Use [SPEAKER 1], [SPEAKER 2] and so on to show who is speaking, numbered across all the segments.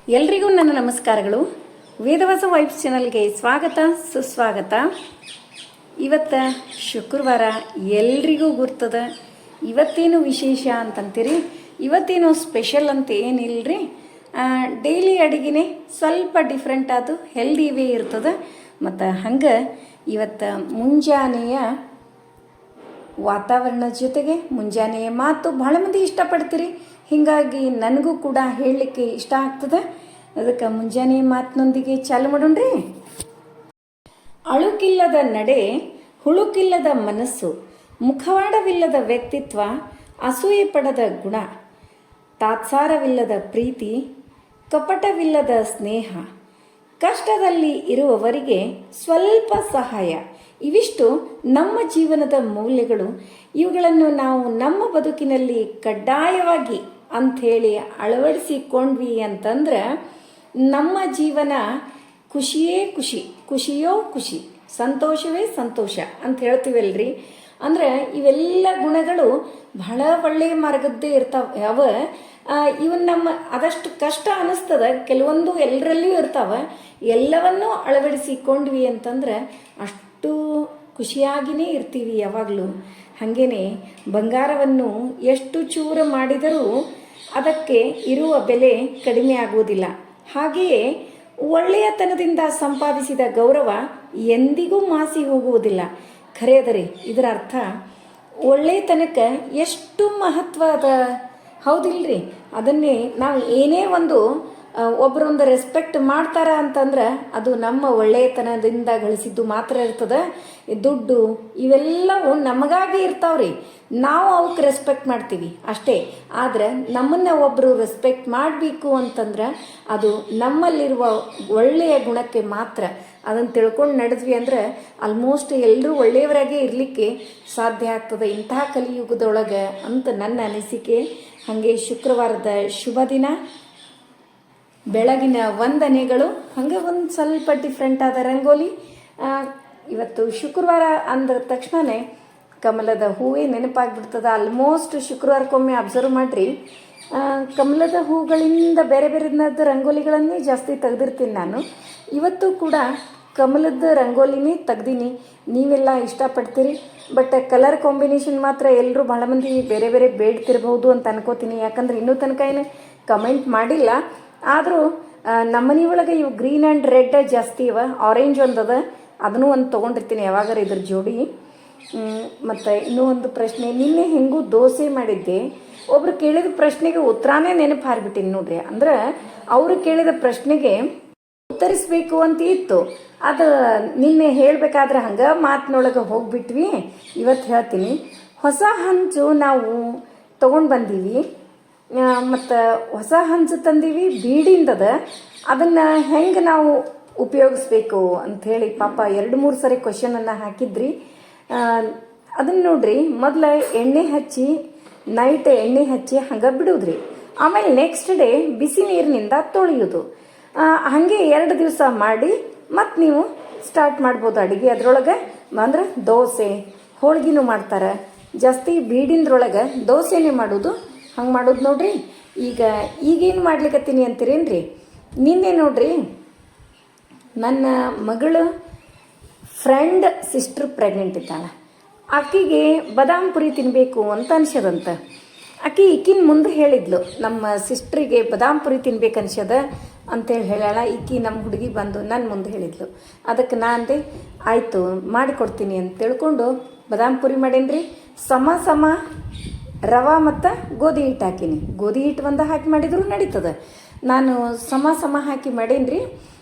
[SPEAKER 1] ಎಲ್ರಿಗೂ ನನ್ನ ನಮಸ್ಕಾರಗಳು. ವೇದವಾಸ ವೈಬ್ಸ್ ಚಾನಲ್ಗೆ ಸ್ವಾಗತ ಸುಸ್ವಾಗತ. ಇವತ್ತು ಶುಕ್ರವಾರ ಎಲ್ರಿಗೂ ಗುರ್ತದ. ಇವತ್ತೇನು ವಿಶೇಷ ಅಂತಂತೀರಿ, ಇವತ್ತೇನು ಸ್ಪೆಷಲ್ ಅಂತ ಏನಿಲ್ಲರಿ. ಡೈಲಿ ಅಡುಗೆನೇ ಸ್ವಲ್ಪ ಡಿಫ್ರೆಂಟ್ ಆಯ್ತು, ಹೆಲ್ದಿವೇ ಇರ್ತದೆ. ಮತ್ತು ಹಂಗೆ ಇವತ್ತು ಮುಂಜಾನೆಯ ವಾತಾವರಣದ ಜೊತೆಗೆ ಮುಂಜಾನೆಯ ಮಾತು ಭಾಳ ಮಂದಿ ಇಷ್ಟಪಡ್ತೀರಿ, ಹೀಗಾಗಿ ನನಗೂ ಕೂಡ ಹೇಳಲಿಕ್ಕೆ ಇಷ್ಟ ಆಗ್ತದೆ. ಅದಕ್ಕೆ ಮುಂಜಾನೆ ಮಾತಿನೊಂದಿಗೆ ಚಾಲು ಮಾಡೋಣ್ರಿ. ಅಳುಕಿಲ್ಲದ ನಡೆ, ಹುಳುಕಿಲ್ಲದ ಮನಸ್ಸು, ಮುಖವಾಡವಿಲ್ಲದ ವ್ಯಕ್ತಿತ್ವ, ಅಸೂಯೆ ಪಡದ ಗುಣ, ತಾತ್ಸಾರವಿಲ್ಲದ ಪ್ರೀತಿ, ಕಪಟವಿಲ್ಲದ ಸ್ನೇಹ, ಕಷ್ಟದಲ್ಲಿ ಇರುವವರಿಗೆ ಸ್ವಲ್ಪ ಸಹಾಯ, ಇವಿಷ್ಟು ನಮ್ಮ ಜೀವನದ ಮೌಲ್ಯಗಳು. ಇವುಗಳನ್ನು ನಾವು ನಮ್ಮ ಬದುಕಿನಲ್ಲಿ ಕಡ್ಡಾಯವಾಗಿ ಅಂಥೇಳಿ ಅಳವಡಿಸಿಕೊಂಡ್ವಿ ಅಂತಂದ್ರೆ ನಮ್ಮ ಜೀವನ ಖುಷಿಯೇ ಖುಷಿ, ಖುಷಿಯೋ ಖುಷಿ, ಸಂತೋಷವೇ ಸಂತೋಷ ಅಂತ ಹೇಳ್ತೀವಲ್ರಿ. ಅಂದ್ರೆ ಇವೆಲ್ಲ ಗುಣಗಳು ಬಹಳ ಒಳ್ಳೆಯ ಮಾರ್ಗದ್ದೇ ಇರ್ತಾವೆ. ಇವನ್ ನಮ್ಮ ಅದಷ್ಟು ಕಷ್ಟ ಅನ್ನಿಸ್ತದ, ಕೆಲವೊಂದು ಎಲ್ಲರಲ್ಲಿಯೂ ಇರ್ತಾವೆ. ಎಲ್ಲವನ್ನೂ ಅಳವಡಿಸಿಕೊಂಡ್ವಿ ಅಂತಂದ್ರೆ ಅಷ್ಟು ಖುಷಿಯಾಗಿಯೇ ಇರ್ತೀವಿ ಯಾವಾಗಲೂ. ಹಾಗೇನೆ ಬಂಗಾರವನ್ನು ಎಷ್ಟು ಚೂರು ಮಾಡಿದರೂ ಅದಕ್ಕೆ ಇರುವ ಬೆಲೆ ಕಡಿಮೆ ಆಗುವುದಿಲ್ಲ. ಹಾಗೆಯೇ ಒಳ್ಳೆಯತನದಿಂದ ಸಂಪಾದಿಸಿದ ಗೌರವ ಎಂದಿಗೂ ಮಾಸಿ ಹೋಗುವುದಿಲ್ಲ. ಖರೆಯದರಿ, ಇದರ ಅರ್ಥ ಒಳ್ಳೆಯತನಕ್ಕೆ ಎಷ್ಟು ಮಹತ್ವ ಅದ, ಹೌದಿಲ್ರಿ? ಅದನ್ನೇ ನಾವು ಏನೇ ಒಬ್ಬರೊಂದು ರೆಸ್ಪೆಕ್ಟ್ ಮಾಡ್ತಾರ ಅಂತಂದ್ರೆ ಅದು ನಮ್ಮ ಒಳ್ಳೆಯತನದಿಂದ ಗಳಿಸಿದ್ದು ಮಾತ್ರ ಇರ್ತದೆ. ದುಡ್ಡು ಇವೆಲ್ಲವೂ ನಮಗಾಗಿ ಇರ್ತಾವ್ರಿ, ನಾವು ಅವಕ್ಕೆ ರೆಸ್ಪೆಕ್ಟ್ ಮಾಡ್ತೀವಿ ಅಷ್ಟೇ. ಆದರೆ ನಮ್ಮನ್ನು ಒಬ್ಬರು ರೆಸ್ಪೆಕ್ಟ್ ಮಾಡಬೇಕು ಅಂತಂದ್ರೆ ಅದು ನಮ್ಮಲ್ಲಿರುವ ಒಳ್ಳೆಯ ಗುಣಕ್ಕೆ ಮಾತ್ರ. ಅದನ್ನು ತಿಳ್ಕೊಂಡು ನಡೆದ್ವಿ ಅಂದ್ರೆ ಆಲ್ಮೋಸ್ಟ್ ಎಲ್ಲರೂ ಒಳ್ಳೆಯವರಾಗೇ ಇರಲಿಕ್ಕೆ ಸಾಧ್ಯ ಆಗ್ತದೆ ಇಂತಹ ಕಲಿಯುಗದೊಳಗೆ ಅಂತ ನನ್ನ ಅನಿಸಿಕೆ. ಹಾಗೆ ಶುಕ್ರವಾರದ ಶುಭ ದಿನ, ಬೆಳಗಿನ ವಂದನೆಗಳು. ಹಂಗೆ ಒಂದು ಸ್ವಲ್ಪ ಡಿಫ್ರೆಂಟ್ ಆದ ರಂಗೋಲಿ. ಇವತ್ತು ಶುಕ್ರವಾರ ಅಂದ ತಕ್ಷಣವೇ ಕಮಲದ ಹೂವೇ ನೆನಪಾಗ್ಬಿಡ್ತದೆ. ಆಲ್ಮೋಸ್ಟ್ ಶುಕ್ರವಾರಕ್ಕೊಮ್ಮೆ ಅಬ್ಸರ್ವ್ ಮಾಡಿರಿ, ಕಮಲದ ಹೂಗಳಿಂದ ಬೇರೆ ಬೇರೆದ ರಂಗೋಲಿಗಳನ್ನೇ ಜಾಸ್ತಿ ತೆಗೆದಿರ್ತೀನಿ ನಾನು. ಇವತ್ತು ಕೂಡ ಕಮಲದ ರಂಗೋಲಿನೇ ತೆಗ್ದೀನಿ. ನೀವೆಲ್ಲ ಇಷ್ಟಪಡ್ತೀರಿ, ಬಟ್ ಕಲರ್ ಕಾಂಬಿನೇಷನ್ ಮಾತ್ರ ಎಲ್ಲರೂ ಭಾಳ ಮಂದಿ ಬೇರೆ ಬೇರೆ ಬೇಡ್ತಿರ್ಬೋದು ಅಂತ ಅನ್ಕೋತೀನಿ. ಯಾಕಂದ್ರೆ ಇನ್ನೂ ತನಕ ಏನು ಕಮೆಂಟ್ ಮಾಡಿಲ್ಲ. ಆದರೂ ನಮ್ಮನೆ ಒಳಗೆ ಇವು ಗ್ರೀನ್ ಆ್ಯಂಡ್ ರೆಡ್ ಜಾಸ್ತಿ ಇವ. ಆರೆಂಜ್ ಒಂದದ, ಅದನ್ನೂ ಒಂದು ತೊಗೊಂಡಿರ್ತೀನಿ ಯಾವಾಗಾರ ಇದ್ರ ಜೋಡಿ. ಮತ್ತು ಇನ್ನೂ ಒಂದು ಪ್ರಶ್ನೆ, ನಿನ್ನೆ ಹೆಂಗೂ ದೋಸೆ ಮಾಡಿದ್ದೆ. ಒಬ್ರು ಕೇಳಿದ ಪ್ರಶ್ನೆಗೆ ಉತ್ತರನೇ ನೆನಪು ಹಾರಿಬಿಟ್ಟಿನಿ ನೋಡ್ರಿ. ಅಂದ್ರೆ ಅವರು ಕೇಳಿದ ಪ್ರಶ್ನೆಗೆ ಉತ್ತರಿಸ್ಬೇಕು ಅಂತ ಇತ್ತು, ಅದು ನಿನ್ನೆ ಹೇಳಬೇಕಾದ್ರೆ ಹಂಗೆ ಮಾತಿನೊಳಗೆ ಹೋಗ್ಬಿಟ್ವಿ. ಇವತ್ತು ಹೇಳ್ತೀನಿ. ಹೊಸ ಹಂಚು ನಾವು ತೊಗೊಂಡು ಬಂದೀವಿ, ಮತ್ತು ಹೊಸ ಹಂಚು ತಂದೀವಿ, ಬೀಡಿಂದದ. ಅದನ್ನು ಹೆಂಗೆ ನಾವು ಉಪಯೋಗಿಸ್ಬೇಕು ಅಂಥೇಳಿ ಪಾಪ 2-3 ಸರಿ ಕ್ವಶನನ್ನು ಹಾಕಿದ್ರಿ. ಅದನ್ನು ನೋಡ್ರಿ, ಮೊದಲು ಎಣ್ಣೆ ಹಚ್ಚಿ ನೈಟ್ ಎಣ್ಣೆ ಹಚ್ಚಿ ಹಂಗೆ ಬಿಡೋದ್ರಿ. ಆಮೇಲೆ ನೆಕ್ಸ್ಟ್ ಡೇ ಬಿಸಿ ನೀರಿನಿಂದ ತೊಳೆಯೋದು. ಹಾಗೆ 2 ದಿವಸ ಮಾಡಿ ಮತ್ತು ನೀವು ಸ್ಟಾರ್ಟ್ ಮಾಡ್ಬೋದು ಅಡುಗೆ. ಅದರೊಳಗೆ ಅಂದ್ರೆ ದೋಸೆ ಹೋಳ್ಗಿನೂ ಮಾಡ್ತಾರೆ. ಜಾಸ್ತಿ ಬೀಡಿಂದ್ರೊಳಗೆ ದೋಸೆನೇ ಮಾಡೋದು. ಹಂಗೆ ಮಾಡೋದು ನೋಡ್ರಿ. ಈಗೇನು ಮಾಡ್ಲಿಕ್ಕತ್ತೀನಿ ಅಂತೀರೇನ್ರಿ? ನಿನ್ನೆ ನೋಡ್ರಿ, ನನ್ನ ಮಗಳು ಫ್ರೆಂಡ್ ಸಿಸ್ಟರ್ ಪ್ರೆಗ್ನೆಂಟ್ ಇದ್ದಾಳೆ. ಆಕೆಗೆ ಬಾದಾಮ್ ಪುರಿ ತಿನ್ನಬೇಕು ಅಂತ ಅನ್ಸದಂತ. ಈಕಿನ ಮುಂದೆ ಹೇಳಿದ್ಲು, ನಮ್ಮ ಸಿಸ್ಟ್ರಿಗೆ ಬಾದಾಮ್ ಪುರಿ ತಿನ್ಬೇಕು ಅನ್ಸದ ಅಂತೇಳಿ ಹೇಳಾಳ. ನಮ್ಮ ಹುಡುಗಿ ಬಂದು ನನ್ನ ಮುಂದೆ ಹೇಳಿದ್ಲು. ಅದಕ್ಕೆ ನಾನು ಅಂದೆ, ಆಯಿತು ಮಾಡಿಕೊಡ್ತೀನಿ ಅಂತ ತಿಳ್ಕೊಂಡು ಬಾದಾಮ್ ಪುರಿ ಮಾಡೇನ್ರಿ. ಸಮ ರವೆ ಮತ್ತು ಗೋಧಿ ಹಿಟ್ಟು ಹಾಕೀನಿ. ಗೋಧಿ ಹಿಟ್ಟು ಒಂದು ಹಾಕಿ ಮಾಡಿದ್ರು ನಡೀತದೆ. ನಾನು ಸಮ ಹಾಕಿ ಮಾಡೇನ್ರಿ.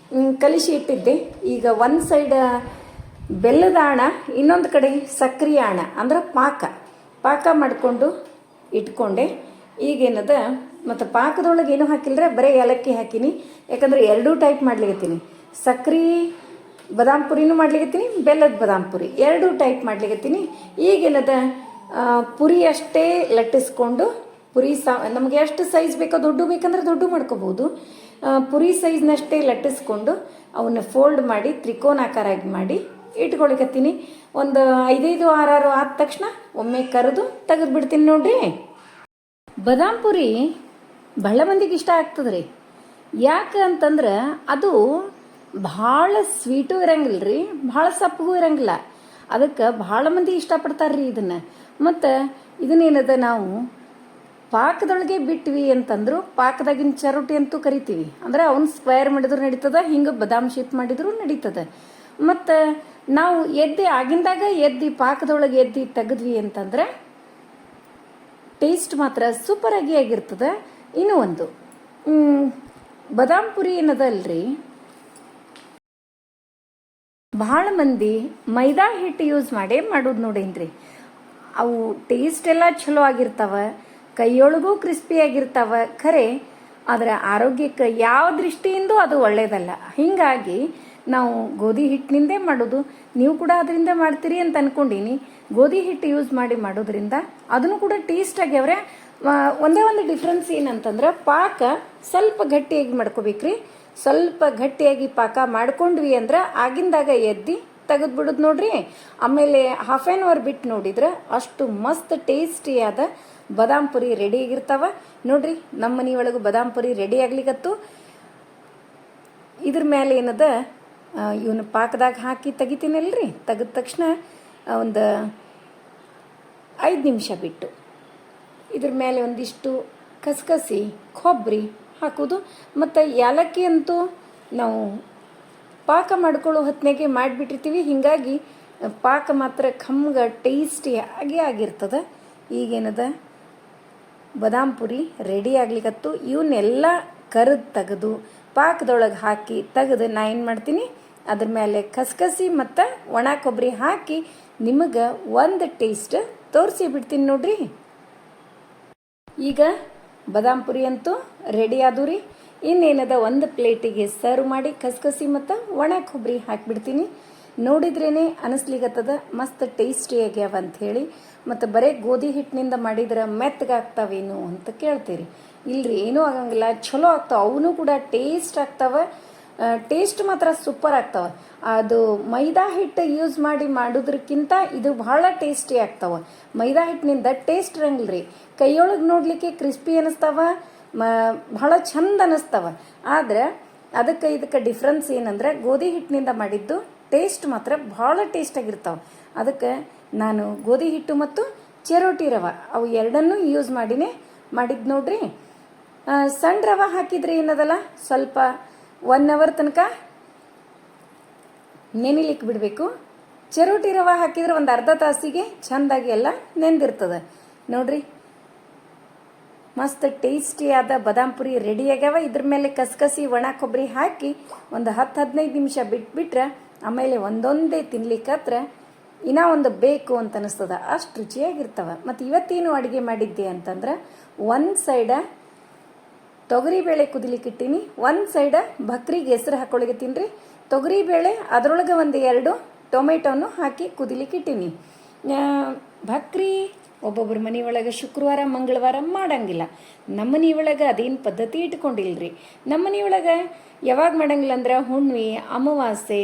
[SPEAKER 1] ಕಲಿಸಿ ಇಟ್ಟಿದ್ದೆ. ಈಗ ಒಂದು ಸೈಡ್ ಬೆಲ್ಲದ ಆಣ, ಇನ್ನೊಂದು ಕಡೆ ಸಕ್ರೆ ಆಣ ಅಂದ್ರೆ ಪಾಕ ಮಾಡಿಕೊಂಡು ಇಟ್ಕೊಂಡೆ. ಈಗೇನದ ಮತ್ತು ಪಾಕದೊಳಗೆ ಏನೂ ಹಾಕಿಲ್ಲರೆ ಬರೀ ಏಲಕ್ಕಿ ಹಾಕೀನಿ. ಯಾಕಂದರೆ 2 ಟೈಪ್ ಮಾಡ್ಲಿಕತ್ತೀನಿ. ಸಕ್ರೆ ಬಾದಾಮ್ ಪುರಿನೂ ಮಾಡ್ಲಿಕತ್ತೀನಿ, ಬೆಲ್ಲದ ಬಾದಾಮ್ ಪುರಿ 2 ಟೈಪ್ ಮಾಡ್ಲಿಕತ್ತೀನಿ. ಈಗೇನದ ಪುರಿ ಅಷ್ಟೇ ಲಟ್ಟಿಸ್ಕೊಂಡು, ಪುರಿ ನಮಗೆ ಎಷ್ಟು ಸೈಜ್ ಬೇಕೋ, ದೊಡ್ಡ ಬೇಕಂದ್ರೆ ದೊಡ್ಡ ಮಾಡ್ಕೋಬೋದು. ಪುರಿ ಸೈಜ್ನಷ್ಟೇ ಲಟ್ಟಿಸ್ಕೊಂಡು ಅವನ್ನ ಫೋಲ್ಡ್ ಮಾಡಿ ತ್ರಿಕೋನಾಕಾರಾಗಿ ಮಾಡಿ ಇಟ್ಕೊಳಿಕತ್ತೀನಿ. ಒಂದು 5-6 ಆದ ತಕ್ಷಣ ಒಮ್ಮೆ ಕರೆದು ತೆಗೆದುಬಿಡ್ತೀನಿ ನೋಡ್ರಿ. ಬಾದಾಮ್ ಪುರಿ ಬಹಳ ಮಂದಿಗೆ ಇಷ್ಟ ಆಗ್ತದೆ ರೀ. ಯಾಕೆ ಅಂತಂದ್ರೆ ಅದು ಭಾಳ ಸ್ವೀಟು ಇರಂಗಿಲ್ಲ ರೀ, ಭಾಳ ಸಪ್ಪಗೂ ಇರಂಗಿಲ್ಲ. ಅದಕ್ಕೆ ಭಾಳ ಮಂದಿ ಇಷ್ಟಪಡ್ತಾರೆ ರೀ ಇದನ್ನು. ಮತ್ತು ಇದನ್ನೇನದ ನಾವು ಪಾಕದೊಳಗೆ ಬಿಟ್ವಿ ಅಂತಂದ್ರು ಪಾಕದಾಗಿನ ಚರೋಟಿ ಅಂತೂ ಕರಿತೀವಿ. ಅಂದ್ರೆ ಅವ್ನು ಸ್ಕ್ವೇರ್ ಮಾಡಿದ್ರು ನಡೀತದ, ಹಿಂಗೆ ಬಾದಾಮ್ ಶೇಪ್ ಮಾಡಿದ್ರು ನಡೀತದೆ. ಮತ್ತು ನಾವು ಆಗಿಂದಾಗ ಪಾಕದೊಳಗೆ ತೆಗೆದ್ವಿ ಅಂತಂದ್ರೆ ಟೇಸ್ಟ್ ಮಾತ್ರ ಸೂಪರಾಗಿ ಆಗಿರ್ತದೆ. ಇನ್ನೂ ಒಂದು ಬಾದಾಮ್ ಪುರಿ ಏನದಲ್ರಿ, ಭಾಳ ಮಂದಿ ಮೈದಾ ಹಿಟ್ಟು ಯೂಸ್ ಮಾಡೇ ಮಾಡೋದು ನೋಡೇನ್ರಿ. ಅವು ಟೇಸ್ಟ್ ಎಲ್ಲ ಚಲೋ ಆಗಿರ್ತಾವ, ಕೈಯೊಳಗೂ ಕ್ರಿಸ್ಪಿ ಆಗಿರ್ತಾವ. ಖರೆ ಅದರ ಆರೋಗ್ಯಕ್ಕೆ ಯಾವ ದೃಷ್ಟಿಯಿಂದ ಅದು ಒಳ್ಳೇದಲ್ಲ. ಹೀಗಾಗಿ ನಾವು ಗೋಧಿ ಹಿಟ್ಟಿನಿಂದೇ ಮಾಡೋದು. ನೀವು ಕೂಡ ಅದರಿಂದ ಮಾಡ್ತೀರಿ ಅಂತ ಅನ್ಕೊಂಡೀನಿ. ಗೋಧಿ ಹಿಟ್ಟು ಯೂಸ್ ಮಾಡಿ ಮಾಡೋದ್ರಿಂದ ಅದನ್ನು ಕೂಡ ಟೇಸ್ಟ್ ಆಗ್ಯಾವ್ರೆ. ಒಂದೇ ಒಂದು ಡಿಫ್ರೆನ್ಸ್ ಏನಂತಂದ್ರೆ ಪಾಕ ಸ್ವಲ್ಪ ಗಟ್ಟಿಯಾಗಿ ಮಾಡ್ಕೋಬೇಕ್ರಿ. ಸ್ವಲ್ಪ ಗಟ್ಟಿಯಾಗಿ ಪಾಕ ಮಾಡ್ಕೊಂಡ್ವಿ ಅಂದ್ರೆ ಆಗಿಂದಾಗ ತೆಗೆದ್ಬಿಡೋದು ನೋಡ್ರಿ. ಆಮೇಲೆ ಹಾಫ್ ಆನ್ ಅವರ್ ಬಿಟ್ಟು ನೋಡಿದ್ರೆ ಅಷ್ಟು ಮಸ್ತ್ ಟೇಸ್ಟಿಯಾದ ಬಾದಾಮ್ ಪುರಿ ರೆಡಿ ಆಗಿರ್ತಾವ ನೋಡ್ರಿ. ನಮ್ಮ ಮನೆಯೊಳಗೆ ಬಾದಾಮ್ ಪುರಿ ರೆಡಿ ಆಗ್ಲಿಕ್ಕತ್ತು. ಇದ್ರ ಮೇಲೆ ಏನದ ಇವನು ಪಾಕದಾಗ ಹಾಕಿ ತೆಗಿತೀನಲ್ರಿ, ತೆಗೆದ ತಕ್ಷಣ ಒಂದು 5 ನಿಮಿಷ ಬಿಟ್ಟು ಇದ್ರ ಮೇಲೆ ಒಂದಿಷ್ಟು ಕಸಕಸಿ ಕೊಬ್ಬರಿ ಹಾಕೋದು. ಮತ್ತು ಏಲಕ್ಕಿ ಅಂತೂ ನಾವು ಪಾಕ ಮಾಡ್ಕೊಳ್ಳೋ ಹೊತ್ತಿನಾಗೆ ಮಾಡಿಬಿಟ್ಟಿರ್ತೀವಿ. ಹೀಗಾಗಿ ಪಾಕ ಮಾತ್ರ ಖಮ್ಗ ಟೇಸ್ಟಿ ಆಗಿರ್ತದೆ. ಈಗೇನದ ಬಾದಾಮ್ ಪುರಿ ರೆಡಿ ಆಗ್ಲಿಕ್ಕತ್ತು. ಇವನ್ನೆಲ್ಲ ತೆಗೆದು ಪಾಕದೊಳಗೆ ಹಾಕಿ ತೆಗೆದು ನಾ ಏನು ಮಾಡ್ತೀನಿ, ಅದ್ರ ಮೇಲೆ ಕಸಕಸಿ ಮತ್ತು ಒಣ ಕೊಬ್ಬರಿ ಹಾಕಿ ನಿಮಗೆ ಒಂದು ಟೇಸ್ಟ್ ತೋರಿಸಿ ಬಿಡ್ತೀನಿ ನೋಡ್ರಿ. ಈಗ ಬಾದಾಮ್ ಪುರಿ ಅಂತೂ ರೆಡಿ ಆದವು ರೀ. ಇನ್ನೇನದ ಒಂದು ಪ್ಲೇಟಿಗೆ ಸರ್ವ್ ಮಾಡಿ ಕಸಕಸಿ ಮತ್ತು ಒಣ ಕೊಬ್ಬರಿ ಹಾಕಿಬಿಡ್ತೀನಿ. ನೋಡಿದ್ರೇ ಅನಿಸ್ಲಿಕ್ಕತ್ತದ ಮಸ್ತ್ ಟೇಸ್ಟಿ ಆಗ್ಯಾವ ಅಂಥೇಳಿ. ಮತ್ತು ಬರೀ ಗೋಧಿ ಹಿಟ್ಟಿನಿಂದ ಮಾಡಿದ್ರೆ ಮೆತ್ತಗಾಗ್ತಾವೇನು ಅಂತ ಕೇಳ್ತೀರಿ. ಇಲ್ರಿ, ಏನೂ ಆಗಂಗಿಲ್ಲ, ಚಲೋ ಆಗ್ತಾವೆ. ಅವನು ಕೂಡ ಟೇಸ್ಟ್ ಆಗ್ತಾವೆ. ಟೇಸ್ಟ್ ಮಾತ್ರ ಸೂಪರ್ ಆಗ್ತಾವೆ. ಅದು ಮೈದಾ ಹಿಟ್ಟು ಯೂಸ್ ಮಾಡಿ ಮಾಡೋದ್ರಕ್ಕಿಂತ ಇದು ಭಾಳ ಟೇಸ್ಟಿ ಆಗ್ತಾವೆ. ಮೈದಾ ಹಿಟ್ಟಿನಿಂದ ಟೇಸ್ಟ್ ಇರಂಗಿಲ್ಲ ರೀ. ಕೈಯೊಳಗೆ ನೋಡಲಿಕ್ಕೆ ಕ್ರಿಸ್ಪಿ ಅನ್ನಿಸ್ತಾವ, ಭಾಳ ಚಂದ ಅನ್ನಿಸ್ತಾವ. ಆದ್ರೆ ಇದಕ್ಕೆ ಡಿಫ್ರೆನ್ಸ್ ಏನಂದ್ರೆ ಗೋಧಿ ಹಿಟ್ಟಿನಿಂದ ಮಾಡಿದ್ದು ಟೇಸ್ಟ್ ಮಾತ್ರ ಭಾಳ ಟೇಸ್ಟ್ ಆಗಿರ್ತಾವೆ. ಅದಕ್ಕೆ ನಾನು ಗೋಧಿ ಹಿಟ್ಟು ಮತ್ತು ಚಿರೋಟಿ ರವೆ ಅವು ಎರಡನ್ನೂ ಯೂಸ್ ಮಾಡಿದ್ದು ನೋಡ್ರಿ. ಸಣ್ಣ ರವೆ ಹಾಕಿದ್ರೆ ಏನದಲ್ಲ ಸ್ವಲ್ಪ 1 ಅವರ್ ತನಕ ನೆನಿಲಿಕ್ಕೆ ಬಿಡಬೇಕು. ಚಿರೋಟಿ ರವೆ ಹಾಕಿದ್ರೆ ಒಂದು ಅರ್ಧ ತಾಸಿಗೆ ಚೆಂದಾಗಿ ಎಲ್ಲ ನೆಂದಿರ್ತದೆ ನೋಡ್ರಿ. ಮಸ್ತ್ ಟೇಸ್ಟಿಯಾದ ಬಾದಾಮ್ ಪುರಿ ರೆಡಿ ಆಗ್ಯಾವ. ಇದ್ರ ಮೇಲೆ ಕಸಕಸಿ ಒಣ ಕೊಬ್ಬರಿ ಹಾಕಿ ಒಂದು 10-15 ನಿಮಿಷ ಬಿಟ್ಬಿಟ್ರೆ ಆಮೇಲೆ ಒಂದೊಂದೇ ತಿನ್ಲಿಕ್ಕತ್ರ ಇನ್ನೂ ಒಂದು ಬೇಕು ಅಂತ ಅನಿಸ್ತದ, ಅಷ್ಟು ರುಚಿಯಾಗಿರ್ತವೆ. ಮತ್ತು ಇವತ್ತೇನು ಅಡುಗೆ ಮಾಡಿದ್ದೆ ಅಂತಂದ್ರೆ, ಒಂದು ಸೈಡ ತೊಗರಿಬೇಳೆ ಕುದಿಲಿಕ್ಕಿಟ್ಟೀನಿ, ಒಂದು ಸೈಡ ಭಕ್ರಿಗೆ ಹೆಸರು ಹಾಕೊಳಗತ್ತೀನಿ ರೀ. ತೊಗರಿಬೇಳೆ ಅದರೊಳಗೆ 1-2 ಟೊಮೆಟೊನು ಹಾಕಿ ಕುದಿಲಿಕ್ಕಿಟ್ಟೀನಿ. ಭಕ್ರಿ ಒಬ್ಬೊಬ್ಬರ ಮನೆಯೊಳಗೆ ಶುಕ್ರವಾರ ಮಂಗಳವಾರ ಮಾಡಂಗಿಲ್ಲ. ನಮ್ಮ ಮನೆಯೊಳಗೆ ಅದೇನು ಪದ್ಧತಿ ಇಟ್ಕೊಂಡಿಲ್ಲರಿ. ನಮ್ಮ ಮನೆಯೊಳಗೆ ಯಾವಾಗ ಮಾಡಂಗಿಲ್ಲ ಅಂದ್ರೆ ಹುಣ್ಣಿಮೆ, ಅಮಾವಾಸ್ಯೆ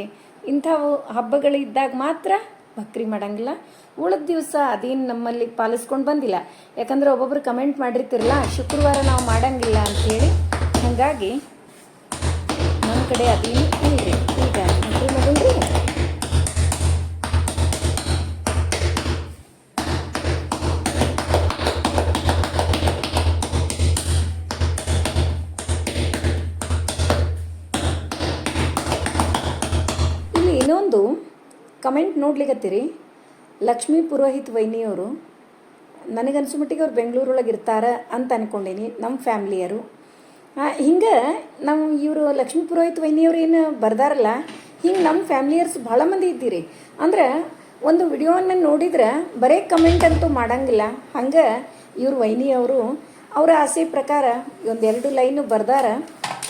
[SPEAKER 1] ಇಂಥವು ಹಬ್ಬಗಳಿದ್ದಾಗ ಮಾತ್ರ ಭಕ್ರಿ ಮಾಡಂಗಿಲ್ಲ. ಉಳಿದ ದಿವಸ ಅದೇನು ನಮ್ಮಲ್ಲಿ ಪಾಲಿಸ್ಕೊಂಡು ಬಂದಿಲ್ಲ. ಯಾಕಂದ್ರೆ ಒಬ್ಬೊಬ್ರು ಕಮೆಂಟ್ ಮಾಡಿರ್ತಿರಲ್ಲ ಶುಕ್ರವಾರ ನಾವು ಮಾಡಂಗಿಲ್ಲ ಅಂಥೇಳಿ. ಹಾಗಾಗಿ ನಮ್ಮ ಕಡೆ ಅದೇನು ಇಲ್ರಿ. ಈಗ ಭಕ್ರಿ ಮಾಡೋಣ್ರಿ. ಇಲ್ಲಿ ಇನ್ನೊಂದು ಕಮೆಂಟ್ ನೋಡ್ಲಿಕ್ಕತ್ತೀರಿ. ಲಕ್ಷ್ಮೀ ಪುರೋಹಿತ್ ವೈನಿಯವರು, ನನಗನ್ಸೋ ಮಟ್ಟಿಗೆ ಅವ್ರು ಬೆಂಗಳೂರೊಳಗೆ ಇರ್ತಾರೆ ಅಂತ ಅಂದ್ಕೊಂಡೀನಿ, ನಮ್ಮ ಫ್ಯಾಮ್ಲಿಯರು. ಹಿಂಗೆ ನಾವು ಇವರು ಲಕ್ಷ್ಮೀ ಪುರೋಹಿತ್ ವೈನಿಯವ್ರು ಏನು ಬರ್ದಾರಲ್ಲ, ಹಿಂಗೆ ನಮ್ಮ ಫ್ಯಾಮ್ಲಿಯರ್ಸ್ ಭಾಳ ಮಂದಿ ಇದ್ದೀರಿ. ಅಂದ್ರೆ ಒಂದು ವಿಡಿಯೋವನ್ನು ನೋಡಿದ್ರೆ ಬರೀ ಕಮೆಂಟ್ ಅಂತೂ ಮಾಡಂಗಿಲ್ಲ. ಹಂಗೆ ಇವರು ವೈನಿಯವರು ಅವರ ಆಸೆ ಪ್ರಕಾರ 1-2 ಲೈನು ಬರ್ದಾರ.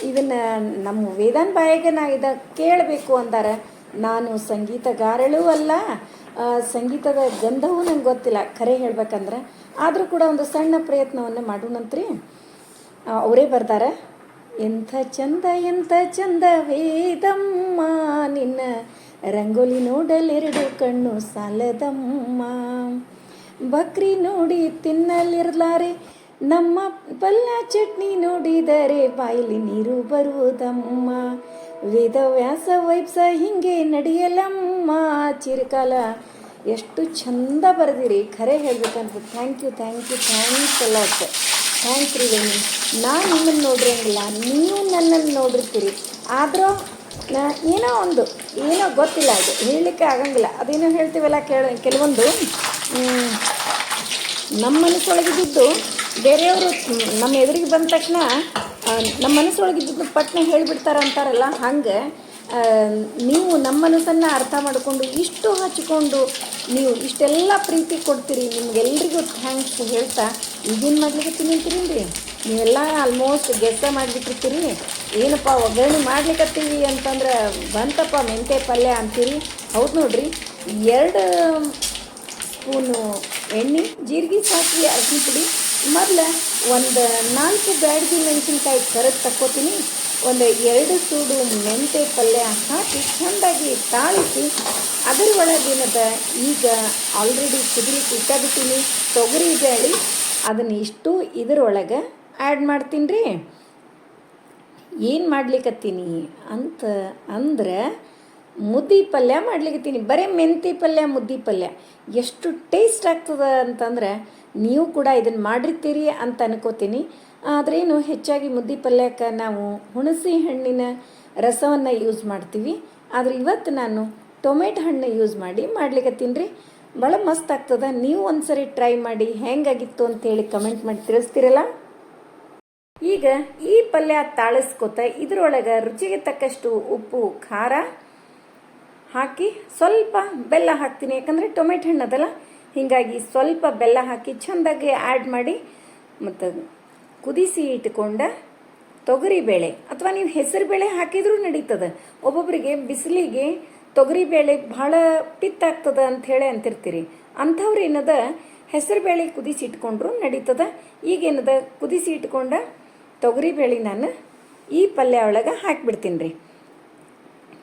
[SPEAKER 1] ಇದನ್ನು ನಮ್ಮ ವೇದಾನ್ ಬಾಯಿಗೆ ನಾ ಕೇಳಬೇಕು ಅಂದಾರ. ನಾನು ಸಂಗೀತಗಾರಳೂ ಅಲ್ಲ, ಸಂಗೀತದ ಗಂಧವೂ ನಂಗೆ ಗೊತ್ತಿಲ್ಲ ಖರೆ ಹೇಳ್ಬೇಕಂದ್ರೆ. ಆದರೂ ಕೂಡ ಒಂದು ಸಣ್ಣ ಪ್ರಯತ್ನವನ್ನು ಮಾಡೋಣಂತ್ರಿ. ಅವರೇ ಬರ್ತಾರೆ. ಎಂಥ ಚಂದ ವೇದಮ್ಮ, ನಿನ್ನ ರಂಗೋಲಿ ನೋಡಲೆರಡು ಕಣ್ಣು ಸಾಲದಮ್ಮ. ಬಕ್ರಿ ನೋಡಿ ತಿನ್ನಲಿರ್ಲಾರೆ ನಮ್ಮ ಪಲ್ಯ ಚಟ್ನಿ ನೋಡಿದರೆ ಬಾಯಲ್ಲಿ ನೀರು ಬರುವುದಮ್ಮ, ವೇದವ್ಯಾಸ ವೈಬ್ಸ ಹಿಂಗೆ ನಡೆಯಲಮ್ಮ ಚಿರಕಾಲ. ಎಷ್ಟು ಚಂದ ಬರೆದಿರಿ, ಖರೆ ಹೇಳ್ಬೇಕಂತ. Thanks lot. ಥ್ಯಾಂಕ್ಸ್ ರೀ ವೇಣಿ. ನಾನು ನಿಮ್ಮನ್ನು ನೋಡಿರಂಗಿಲ್ಲ, ನೀವು ನನ್ನನ್ನು ನೋಡಿರ್ತೀರಿ. ಆದರೂ ಏನೋ ಗೊತ್ತಿಲ್ಲ, ಅದು ಹೇಳಲಿಕ್ಕೆ ಆಗಂಗಿಲ್ಲ. ಅದೇನೋ ಹೇಳ್ತೀವಲ್ಲ ಕೆಲವೊಂದು ನಮ್ಮ ಮನಸ್ಸೊಳಗಿದ್ದು ಬೇರೆಯವರು ನಮ್ಮ ಎದುರಿಗೆ ಬಂದ ತಕ್ಷಣ ನಮ್ಮ ಮನಸ್ಸೊಳಗಿದ್ದು ಪಟ್ನೆ ಹೇಳಿಬಿಡ್ತಾರೆ ಅಂತಾರಲ್ಲ, ಹಂಗೆ ನೀವು ನಮ್ಮ ಮನಸ್ಸನ್ನು ಅರ್ಥ ಮಾಡಿಕೊಂಡು ಇಷ್ಟು ಹಚ್ಚಿಕೊಂಡು ನೀವು ಇಷ್ಟೆಲ್ಲ ಪ್ರೀತಿ ಕೊಡ್ತೀರಿ. ನಿಮ್ಗೆಲ್ರಿಗೂ ಥ್ಯಾಂಕ್ಸ್ ಹೇಳ್ತಾ ಈಗೇನು ಮಾಡ್ಲಿಕ್ಕೆ ತಿಂತೀರಿ ರೀ, ನೀವೆಲ್ಲ ಆಲ್ಮೋಸ್ಟ್ ಗೆಸ್ಸ ಮಾಡಿಬಿಟ್ಟಿರ್ತೀರಿ. ಏನಪ್ಪ ಒಗ್ಗರಣೆ ಮಾಡ್ಲಿಕ್ಕತ್ತೀವಿ ಅಂತಂದ್ರೆ ಬಂತಪ್ಪ ಮೆಂತೆ ಪಲ್ಯ ಅಂತೀರಿ. ಹೌದು ನೋಡ್ರಿ, 2 ಸ್ಪೂನು ಎಣ್ಣೆ, ಜೀರಿಗೆ, ಸಾಸಿವೆ, ಅರಿಶಿನ ಪುಡಿ. ಮೊದಲು ಒಂದು 4 ಬ್ಯಾಡಗಿ ಮೆಣಸಿನ್ಕಾಯಿ ಕರೆದು ತಕ್ಕೋತೀನಿ. ಒಂದು 2 ಸೂಡು ಮೆಂತೆ ಪಲ್ಯ ಹಾಕಿ ಚೆಂದಾಗಿ ತಾಳಿಸಿ ಅದರ ಒಳಗೇನದ ಈಗ ಆಲ್ರೆಡಿ ಕುದಿಲಿಕ್ಕೆ ಇಟ್ಟಾಬಿಟ್ಟಿನಿ ತೊಗರಿ ಬೇಳೆ, ಅದನ್ನ ಇಷ್ಟು ಇದರೊಳಗೆ ಆ್ಯಡ್ ಮಾಡ್ತೀನಿ ರೀ. ಏನು ಮಾಡ್ಲಿಕ್ಕತ್ತೀನಿ ಅಂದ್ರೆ ಮುದ್ದೆ ಪಲ್ಯ ಮಾಡ್ಲಿಕ್ಕತ್ತೀನಿ. ಬರೀ ಮೆಂತಿ ಪಲ್ಯ, ಮುದ್ದೆ ಪಲ್ಯ ಎಷ್ಟು ಟೇಸ್ಟ್ ಆಗ್ತದೆ ಅಂತಂದ್ರೆ ನೀವು ಕೂಡ ಇದನ್ನು ಮಾಡಿರ್ತೀರಿ ಅಂತ ಅನ್ಕೋತೀನಿ. ಆದ್ರೇನು ಹೆಚ್ಚಾಗಿ ಮುದ್ದೆ ಪಲ್ಯಕ್ಕೆ ನಾವು ಹುಣಸೆ ಹಣ್ಣಿನ ರಸವನ್ನು ಯೂಸ್ ಮಾಡ್ತೀವಿ. ಆದರೆ ಇವತ್ತು ನಾನು ಟೊಮೆಟೊ ಹಣ್ಣು ಯೂಸ್ ಮಾಡಿ ಮಾಡ್ಲಿಕ್ಕತ್ತೀನಿ ರೀ. ಭಾಳ ಮಸ್ತ್ ಆಗ್ತದೆ. ನೀವು ಒಂದ್ಸರಿ ಟ್ರೈ ಮಾಡಿ ಹೆಂಗಾಗಿತ್ತು ಅಂತೇಳಿ ಕಮೆಂಟ್ ಮಾಡಿ ತಿಳಿಸ್ತೀರಲ್ಲ. ಈಗ ಈ ಪಲ್ಯ ತಾಳಿಸ್ಕೊತ ಇದರೊಳಗೆ ರುಚಿಗೆ ತಕ್ಕಷ್ಟು ಉಪ್ಪು, ಖಾರ ಹಾಕಿ ಸ್ವಲ್ಪ ಬೆಲ್ಲ ಹಾಕ್ತೀನಿ. ಯಾಕಂದರೆ ಟೊಮೆಟೊ ಹಣ್ಣು ಅದಲ್ಲ, ಹೀಗಾಗಿ ಸ್ವಲ್ಪ ಬೆಲ್ಲ ಹಾಕಿ ಚೆಂದಾಗಿ ಆ್ಯಡ್ ಮಾಡಿ ಮತ್ತು ಕುದಿಸಿ ಇಟ್ಕೊಂಡ ತೊಗರಿಬೇಳೆ ಅಥವಾ ನೀವು ಹೆಸರು ಬೇಳೆ ಹಾಕಿದ್ರೂ ನಡೀತದೆ. ಒಬ್ಬೊಬ್ಬರಿಗೆ ಬಿಸಿಲಿಗೆ ತೊಗರಿಬೇಳೆ ಭಾಳ ಪಿತ್ತಾಗ್ತದೆ ಅಂಥೇಳಿ ಅಂತಿರ್ತೀರಿ. ಅಂಥವ್ರು ಏನದ ಹೆಸರು ಬೇಳೆ ಕುದಿಸಿ ಇಟ್ಕೊಂಡ್ರು ನಡೀತದೆ. ಈಗೇನದ ಕುದಿಸಿ ಇಟ್ಕೊಂಡ ತೊಗರಿಬೇಳೆ ನಾನು ಈ ಪಲ್ಯ ಒಳಗೆ ಹಾಕಿಬಿಡ್ತೀನಿ ರೀ.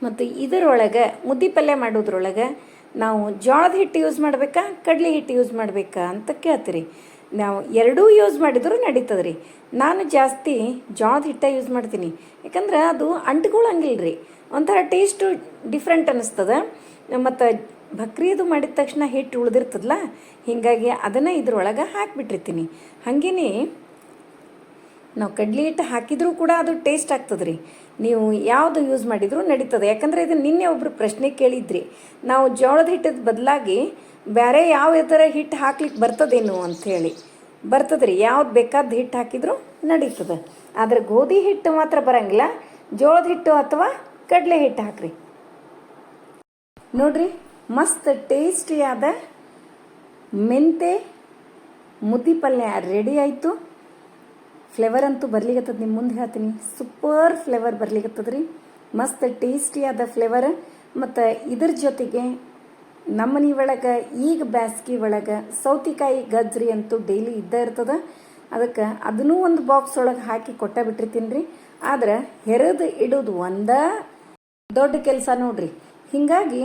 [SPEAKER 1] ಮತ್ತು ಇದರೊಳಗೆ ಮುದ್ದೆ ಪಲ್ಯ ಮಾಡೋದ್ರೊಳಗೆ ನಾವು ಜೋಳದ ಹಿಟ್ಟು ಯೂಸ್ ಮಾಡಬೇಕಾ, ಕಡಲೆ ಹಿಟ್ಟು ಯೂಸ್ ಮಾಡಬೇಕಾ ಅಂತ ಕೇಳ್ತೀರಿ. ನಾವು ಎರಡೂ ಯೂಸ್ ಮಾಡಿದರೂ ನಡೀತದೆ ರೀ. ನಾನು ಜಾಸ್ತಿ ಜೋಳದ ಹಿಟ್ಟು ಯೂಸ್ ಮಾಡ್ತೀನಿ. ಯಾಕಂದ್ರೆ ಅದು ಅಂಟ್ಕೊಳ್ಳಂಗಿಲ್ಲ ರೀ, ಒಂಥರ ಟೇಸ್ಟು ಡಿಫ್ರೆಂಟ್ ಅನ್ನಿಸ್ತದೆ. ಮತ್ತು ಭಕ್ರಿದು ಮಾಡಿದ ತಕ್ಷಣ ಹಿಟ್ಟು ಉಳಿದಿರ್ತದಲ್ಲ, ಹೀಗಾಗಿ ಅದನ್ನು ಇದ್ರೊಳಗೆ ಹಾಕಿಬಿಟ್ಟಿರ್ತೀನಿ. ಹಾಗೇ ನಾವು ಕಡ್ಲೆ ಹಿಟ್ಟು ಹಾಕಿದರೂ ಕೂಡ ಅದು ಟೇಸ್ಟ್ ಆಗ್ತದೆ ರೀ. ನೀವು ಯಾವುದು ಯೂಸ್ ಮಾಡಿದರೂ ನಡೀತದೆ. ಯಾಕಂದರೆ ಇದು ನಿನ್ನೆ ಒಬ್ಬರು ಪ್ರಶ್ನೆ ಕೇಳಿದ್ರಿ, ನಾವು ಜೋಳದ ಹಿಟ್ಟದ ಬದಲಾಗಿ ಬೇರೆ ಯಾವ ಥರ ಹಿಟ್ಟು ಹಾಕ್ಲಿಕ್ಕೆ ಬರ್ತದೇನು ಅಂಥೇಳಿ. ಬರ್ತದೆ ರೀ, ಯಾವ್ದು ಬೇಕಾದ ಹಿಟ್ಟು ಹಾಕಿದರೂ ನಡೀತದೆ. ಆದರೆ ಗೋಧಿ ಹಿಟ್ಟು ಮಾತ್ರ ಬರೋಂಗಿಲ್ಲ. ಜೋಳದ ಹಿಟ್ಟು ಅಥವಾ ಕಡಲೆ ಹಿಟ್ಟು ಹಾಕ್ರಿ. ನೋಡ್ರಿ, ಮಸ್ತ್ ಟೇಸ್ಟಿಯಾದ ಮೆಂತೆ ಮುದ್ದೆ ಪಲ್ಯ ರೆಡಿ ಆಯಿತು. ಫ್ಲೇವರ್ ಅಂತೂ ಬರ್ಲಿಕ್ಕತ್ತದ, ನಿಮ್ಮ ಮುಂದೆ ಹೇಳ್ತೀನಿ. ಸೂಪರ್ ಫ್ಲೇವರ್ ಬರ್ಲಿಕ್ಕತ್ತದ ರೀ, ಮಸ್ತ್ ಟೇಸ್ಟಿಯಾದ ಫ್ಲೇವರ್. ಮತ್ತು ಇದ್ರ ಜೊತೆಗೆ ನಮ್ಮನೆ ಒಳಗೆ ಈಗ ಬ್ಯಾಸ್ಗಿ ಒಳಗೆ ಸೌತೆಕಾಯಿ ಗಜ್ರಿ ಅಂತೂ ಡೈಲಿ ಇದ್ದೇ ಇರ್ತದೆ. ಅದಕ್ಕೆ ಅದನ್ನೂ ಒಂದು ಬಾಕ್ಸ್ ಒಳಗೆ ಹಾಕಿ ಕೊಟ್ಟ ಬಿಟ್ಟಿರ್ತೀನಿ ರೀ. ಆದ್ರೆ ಹೆರದು ಇಡೋದು ಒಂದೇ ದೊಡ್ಡ ಕೆಲಸ ನೋಡ್ರಿ. ಹೀಗಾಗಿ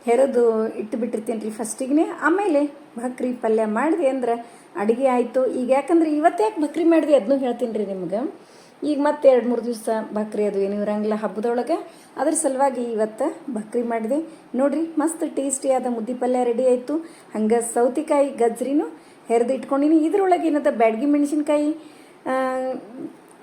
[SPEAKER 1] ಹೆರದು ಇಟ್ಟು ಬಿಟ್ಟಿರ್ತೀನಿ ರೀ ಫಸ್ಟಿಗೆ. ಆಮೇಲೆ ಭಕ್ರಿ ಪಲ್ಯ ಮಾಡಿದೆ ಅಂದ್ರೆ ಅಡುಗೆ ಆಯಿತು. ಈಗ ಯಾಕಂದ್ರೆ ಇವತ್ತು ಯಾಕೆ ಭಕ್ರಿ ಮಾಡಿದೆ ಅದನ್ನೂ ಹೇಳ್ತೀನಿ ರೀ ನಿಮ್ಗೆ. ಈಗ ಮತ್ತೆ 2-3 ದಿವಸ ಭಕ್ರಿ ಅದು ಏನೂ ಇರಂಗಿಲ್ಲ ಹಬ್ಬದೊಳಗೆ, ಅದ್ರ ಸಲುವಾಗಿ ಇವತ್ತು ಭಕ್ರಿ ಮಾಡಿದೆ. ನೋಡ್ರಿ, ಮಸ್ತ್ ಟೇಸ್ಟಿಯಾದ ಮುದ್ದೆ ಪಲ್ಯ ರೆಡಿ ಆಯಿತು. ಹಂಗೆ ಸೌತೆಕಾಯಿ ಗಜ್ರಿನೂ ಹೆರೆದು ಇಟ್ಕೊಂಡಿನಿ. ಇದ್ರೊಳಗೆ ಏನದ ಬ್ಯಾಡಗಿ ಮೆಣಸಿನ್ಕಾಯಿ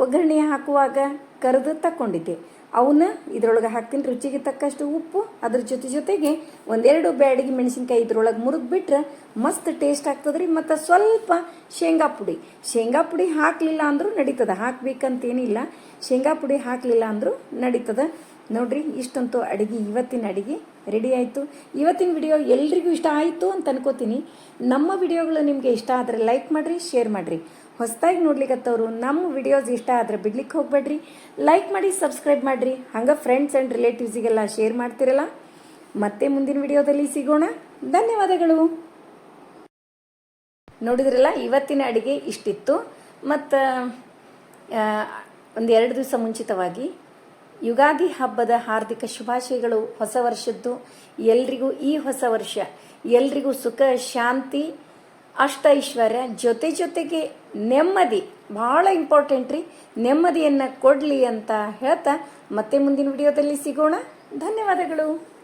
[SPEAKER 1] ಒಗ್ಗರಣೆ ಹಾಕುವಾಗ ಕರೆದು ತಕ್ಕೊಂಡಿದ್ದೆ, ಅವನ್ನ ಇದ್ರೊಳಗೆ ಹಾಕ್ತೀನಿ. ರುಚಿಗೆ ತಕ್ಕಷ್ಟು ಉಪ್ಪು, ಅದ್ರ ಜೊತೆಗೆ 1-2 ಬ್ಯಾಡಗಿ ಮೆಣಸಿನ್ಕಾಯಿ ಇದ್ರೊಳಗೆ ಮುರಿದು ಬಿಟ್ರೆ ಮಸ್ತ್ ಟೇಸ್ಟ್ ಆಗ್ತದೆ ರೀ. ಮತ್ತು ಸ್ವಲ್ಪ ಶೇಂಗಾ ಪುಡಿ ಹಾಕಲಿಲ್ಲ ಅಂದರೂ ನಡೀತದೆ, ಹಾಕ್ಬೇಕಂತೇನಿಲ್ಲ. ಶೇಂಗಾ ಪುಡಿ ಹಾಕಲಿಲ್ಲ ಅಂದರೂ ನಡೀತದೆ. ನೋಡ್ರಿ, ಇಷ್ಟಂತೂ ಇವತ್ತಿನ ಅಡುಗೆ ರೆಡಿ ಆಯಿತು. ಇವತ್ತಿನ ವಿಡಿಯೋ ಎಲ್ರಿಗೂ ಇಷ್ಟ ಆಯಿತು ಅಂತ ಅನ್ಕೋತೀನಿ. ನಮ್ಮ ವಿಡಿಯೋಗಳು ನಿಮಗೆ ಇಷ್ಟ ಆದರೆ ಲೈಕ್ ಮಾಡಿರಿ, ಶೇರ್ ಮಾಡಿರಿ. ಹೊಸದಾಗಿ ನೋಡ್ಲಿಕ್ಕತ್ತವರು ನಮ್ಮ ವಿಡಿಯೋಸ್ ಇಷ್ಟ ಆದರೆ ಬಿಡ್ಲಿಕ್ಕೆ ಹೋಗಬೇಡ್ರಿ. ಲೈಕ್ ಮಾಡಿ, ಸಬ್ಸ್ಕ್ರೈಬ್ ಮಾಡಿರಿ. ಹಂಗೆ ಫ್ರೆಂಡ್ಸ್ ಆ್ಯಂಡ್ ರಿಲೇಟಿವ್ಸಿಗೆಲ್ಲ ಶೇರ್ ಮಾಡ್ತಿರಲ್ಲ. ಮತ್ತೆ ಮುಂದಿನ ವಿಡಿಯೋದಲ್ಲಿ ಸಿಗೋಣ. ಧನ್ಯವಾದಗಳು. ನೋಡಿದ್ರಲ್ಲ, ಇವತ್ತಿನ ಅಡುಗೆ ಇಷ್ಟಿತ್ತು. ಮತ್ತು 1-2 ದಿವಸ ಮುಂಚಿತವಾಗಿ ಯುಗಾದಿ ಹಬ್ಬದ ಹಾರ್ದಿಕ ಶುಭಾಶಯಗಳು. ಹೊಸ ವರ್ಷದ್ದು ಎಲ್ರಿಗೂ ಈ ಹೊಸ ವರ್ಷ ಎಲ್ರಿಗೂ ಸುಖ, ಶಾಂತಿ, ಅಷ್ಟೈಶ್ವರ್ಯ, ಜೊತೆಗೆ ನೆಮ್ಮದಿ ಭಾಳ ಇಂಪಾರ್ಟೆಂಟ್ ರೀ. ನೆಮ್ಮದಿಯನ್ನು ಕೊಡಲಿ ಅಂತ ಹೇಳ್ತಾ ಮತ್ತೆ ಮುಂದಿನ ವಿಡಿಯೋದಲ್ಲಿ ಸಿಗೋಣ. ಧನ್ಯವಾದಗಳು.